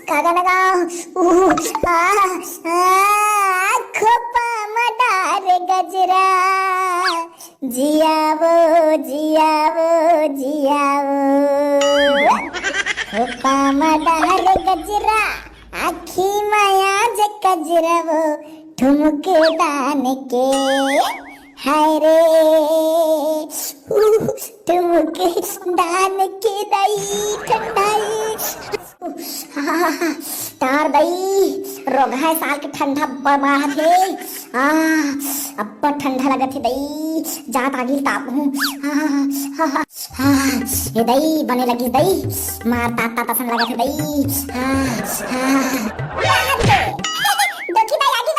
कागा लगाओ खोपा मडार गजरा जियावो जियावो जियावो खोपा मडार गजरा आखी माया जे कजरावो ठुमके दान के हाय रे ठुमके दान के दई ठंडाई तार दई रोग है साल के ठंडा बमा थे अब ठंडा लगा थे दई जात आगी ताप हूँ ये दई बने लगी दई मार ताता तसन लगा थे दई देखी दई आगी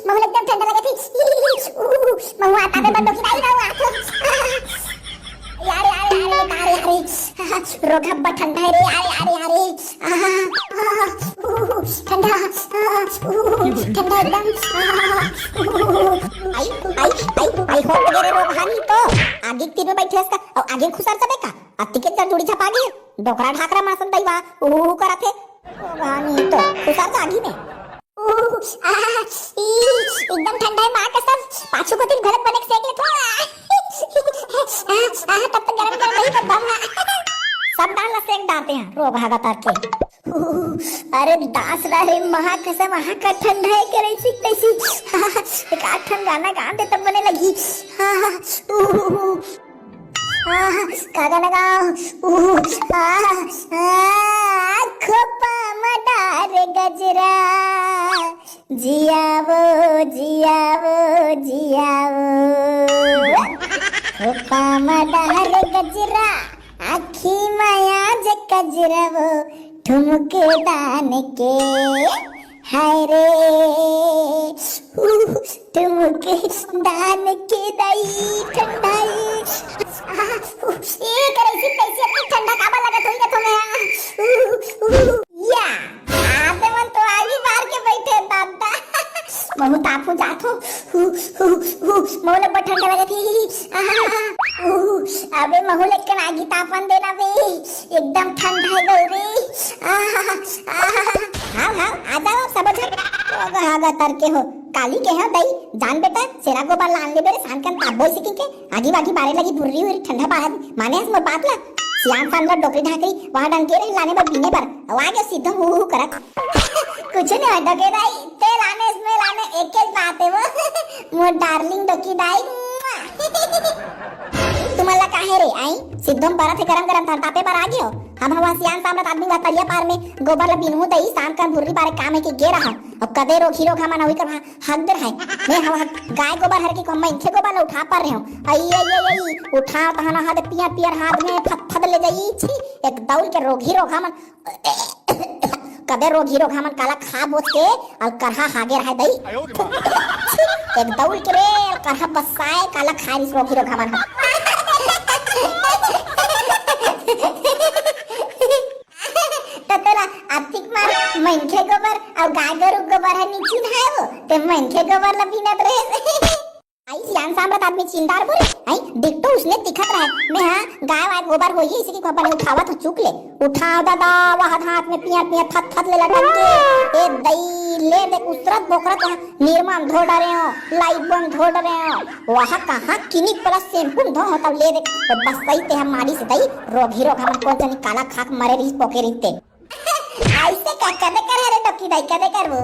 महू एकदम ठंडा लगा थी महू आता पे बंदो की नहीं रहू यार यार यार यार यार रोग हब्बा ठंडा है रे यार यार यार ठंडा ठंडा एकदम आई आई आई आई हो गए रोग हानि तो आगे तीन में बैठे इसका और आगे खुसर सबे का अति के जोड़ी छपा गए डोकरा ढाकरा मासन दैवा ओ करा थे हानि तो खुसर तो आगे में एकदम ठंडा है मां कसम पाछू को तीन घरत बने सेक ले तो तब तक गरम गरम नहीं करता सब डाल सेक डालते हैं रो भागा तार के अरे दास रे महा कसम महा का ठंडा है करे सी तैसी एक आठन गाना गा दे तब बने लगी कागा लगाओ खोपा मडार गजरा जियावो जियावो जियावो खोपा मडार गजरा आखी माया जे कजरावो ठुमके दान के हाय रे ठुमके दान के दई ठंडाई ये करे सी कैसे अपनी ठंडा काबा लगा थोड़ी ना तुम्हें या आते मन तो आगे बाहर के बैठे दादा महू तापू जातो महू ले ठंडा लगा थी अबे महू लेकिन आगे तापन देना बे एकदम ठंडा है गौरी हाँ हाँ आ जाओ सब आगा तर के हो काली के है दई जान बेटा सेरा गोपाल लान ले बेरे सांकन ताबो सिकी के आगी बागी बारे लगी बुर्री हुई ठंडा बाहर माने मोर बात ला सियान सांदर डोकरी ढाकरी वहां डंके रे लाने पर पीने पर आगे सीधा हु करा कुछ नहीं डके दाई ते लाने इसमें लाने एक एक बात है वो मोर डार्लिंग डोकी दाई तुम्हाला काहे रे आई सिद्धम परा थे गरम गरम तापे पर आ गयो हम हवा सियान सामने आदमी का तरिया पार में गोबर ला बिनहु दई शाम का बुर्री पारे काम है के गे रहा अब कदे रो खीरो खामा नवी कर हक दर है मैं हवा गाय गोबर हर के कम मैं इनके गोबर ला उठा पर रहे हूं आई उठा तहना हाथ पिया पियर हाथ में फद ले जाई छी एक दौड़ के रोगी रो खामन कदे रोगी रो खामन काला खा बोस के और करहा हागे रह दई एक दौड़ के रे करहा बसाए काला खारिस रोगी रो खामन मनखे गोबर और गाय गरु गोबर है नीचे है वो ते मनखे गोबर ला बिनत रहे आई सियान सामरत आदमी चिंदार बोले आई देख तो उसने दिखत रहा मैं हां गाय वाय गोबर होई है इसी की गोबर उठावा तो चुक ले उठाओ दादा वहां हाथ में पिया पिया थत थत ले लटक के ए दई ले दे उसरत बोकरत निर्माम धो डरे हो लाइट बम धो डरे हो वहां कहां क्लिनिक प्लस शैम्पू धो होता ले दे बस सही ते हम मारी से दई रोग हीरो हम कौन जनी काला खाक मरे रही पोके रहीते ऐसे का कदे कर रे टकी दाई कदे कर वो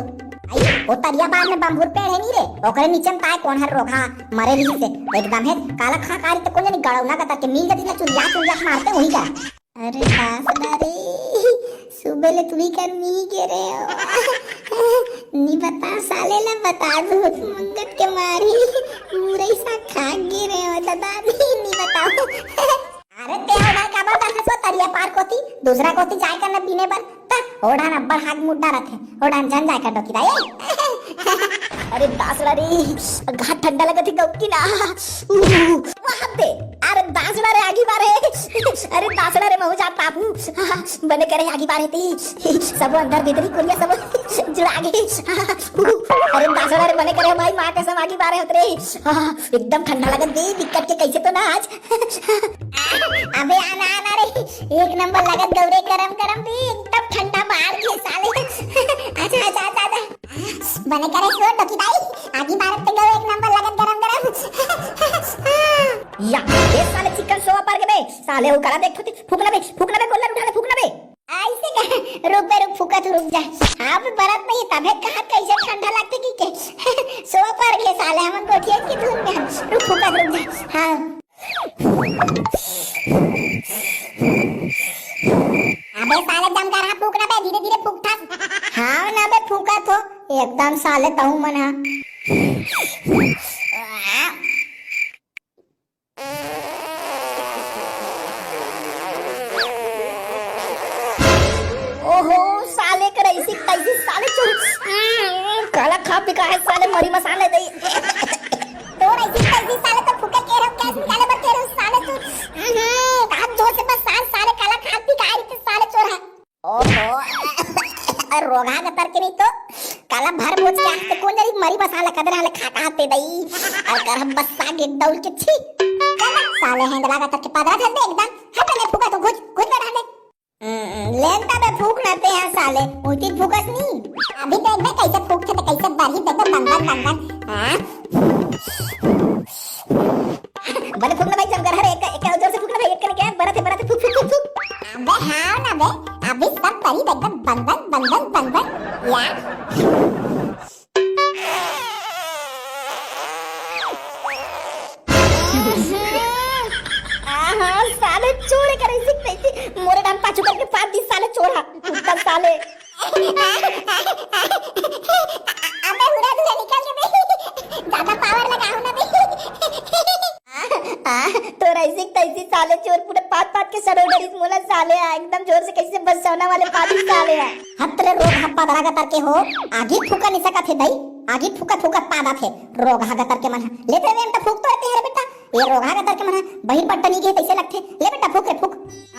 आई ओ तरिया बार में बम्बूर पेड़ है नी रे ओकरे नीचे ताय कौन हर रोगा मरे रही से एकदम है काला खा कारी तो कोन नहीं गड़ौना का के मिल जदी ना चुरिया चुरिया मारते वही का अरे दास रे सुबह ले तुही कर मी के रे नी बता साले ला बता दो मंगत के मारी पूरे सा खा गे रे दादा नी बताओ अरे ते होड़ा का बता सो तरिया पार कोती दूसरा कोती जाय करना पीने पर ओढ़ा ना बड़ हाथ मुड्डा रखे ओढ़ा जन जाय का डोकी दाई अरे दासड़ा रे घाट ठंडा लगा थी गौकी ना वहां पे अरे दासड़ा रे आगी बारे अरे दासड़ा रे महू जा पापू बने करे आगी बारे थी सब अंदर भीतरी कुलिया सब जुड़ा गई अरे दासड़ा रे बने करे भाई मां कसम आगी बारे होत रे एकदम ठंडा लगा दे दिक्कत के कैसे तो ना आज अबे आना आना रे एक नंबर लागत गौरे गरम गरम भी एकदम ठंडा बाहर के साले अच्छा अच्छा अच्छा अच्छा बने करे सो डोकी भाई आगे भारत पे गौरे एक नंबर लागत गरम गरम या ये साले चिकन सोवा पार के बे साले हो करा देख फूकना बे गोल्ला उठा ले फूकना बे ऐसे का रुक बे रुक फूका तो रुक जा हां पे बरत नहीं तबे कहां कैसे ठंडा लगते की के सो पार के साले हमन गोठिया की धुन में रुक फूका रुक जा हां अबे साले दम कर हां फूकना बे धीरे धीरे फूकता हां ना बे फूका तो एकदम साले तहु मन हां ओहो साले कर ऐसी कैसी साले चोर काला खा पी का है साले मरी मसाले दे तो ऐसी कैसी साले तो फूके के रहो कैसे निकाले बर के रहो साले तू हाथ जोर से बस साले काला खा पी का है साले चोर है ओहो रोगा का तर के नहीं तो काला भर मोच के आते कौन जरी मरी मसाला कदर हाले खाता हाते दई और कर हम बस सागे दौड़ के छी साले हैंडला का तर के पादरा धर दे एकदम हट ले फूका तो घुस बैठा दे लेंता बे फूक नते हैं साले उती फूकस नहीं अभी देख बे कैसे फूकते तो कैसे बारी देख बंदन हां बने फूकना भाई जमकर हर एक जोर से फूकना भाई एक करके बरत फूक अबे हां ना बे अभी सब परी देख बंदन या साले चोरे करे सिकते थी मोरे नाम पाछू करके 5 दिन साले चोरा कुत्ता साले अबे हुरा दूर निकल के बे ज्यादा पावर लगाओ ना बे तो रईसिक तैसी साले चोर पूरे 5 के सरोडरीस मोला साले एकदम जोर से कैसे बचावना वाले 5 साले हतरे रोग हप्पा दरा का करके हो आगे फूका नहीं सका थे दई आगे फूका पादा थे रोग हा कर के मन लेते वे तो फूक तो रहते हैं बेटा ये रोग हा कर के मन बहिर पट्टनी के कैसे लगते ले बेटा फूक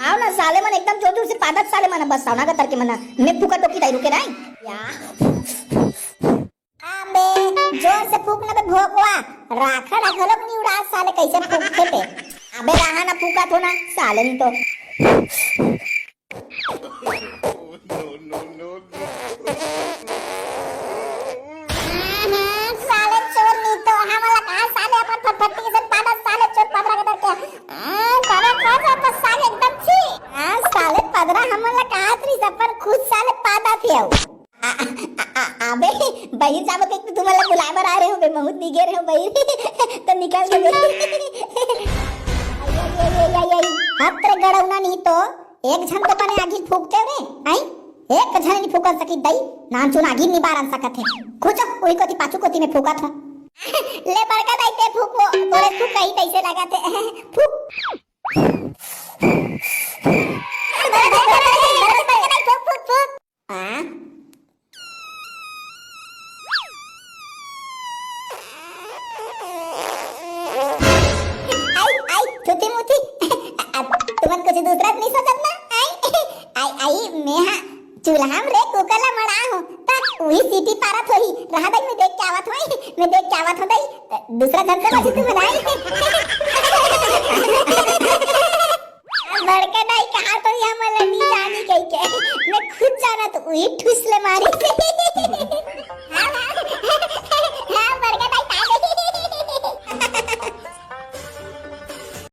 आओ ना साले मन एकदम जोर से पादा साले मन बस सावना का करके मन मैं फूका टोकी दई रुके नहीं या अबे जोर से फूकना बे भोकवा राखा लोग नहीं उड़ा साले कैसे फूकते थे अबे रहा ना फूका तो ना साले नहीं तो साले चोर नहीं तो हमारा कहां साले अपन फटफटी के पादा साले चोर पदरा का करके पादा तो साले एकदम छी साले पदरा हमारा कहां त्रि अपन खुद साले पादा थे अबे बहिर जाबो के तुम्हाला बुलाए बर आ रहे हो बे बहुत निगे रहे हो बहिर तो निकल के हत्र गड़ौना नहीं तो एक झन तो बने आगी फूकते रे आई एक झन नहीं फूकन सकी दई नाम चुन आगी नहीं बारन सकत है कुछ ओई कोती पाछू कोती में फूका था ले बड़का दाइते फूको तोरे तू कहीं कैसे लगाते फूक तुमन कुछ दूसरा नहीं सोचत ना आई मैं हां चूल्हा रे कुकला मड़ा हूं त वही सीटी पारत होई रहा दई मैं देख के आवत हो दई दूसरा जन से बची तू बनाई बड़का दाई कहा तो हम लड़ी जानी कह के मैं खुद जाना तो वही ठुसले मारी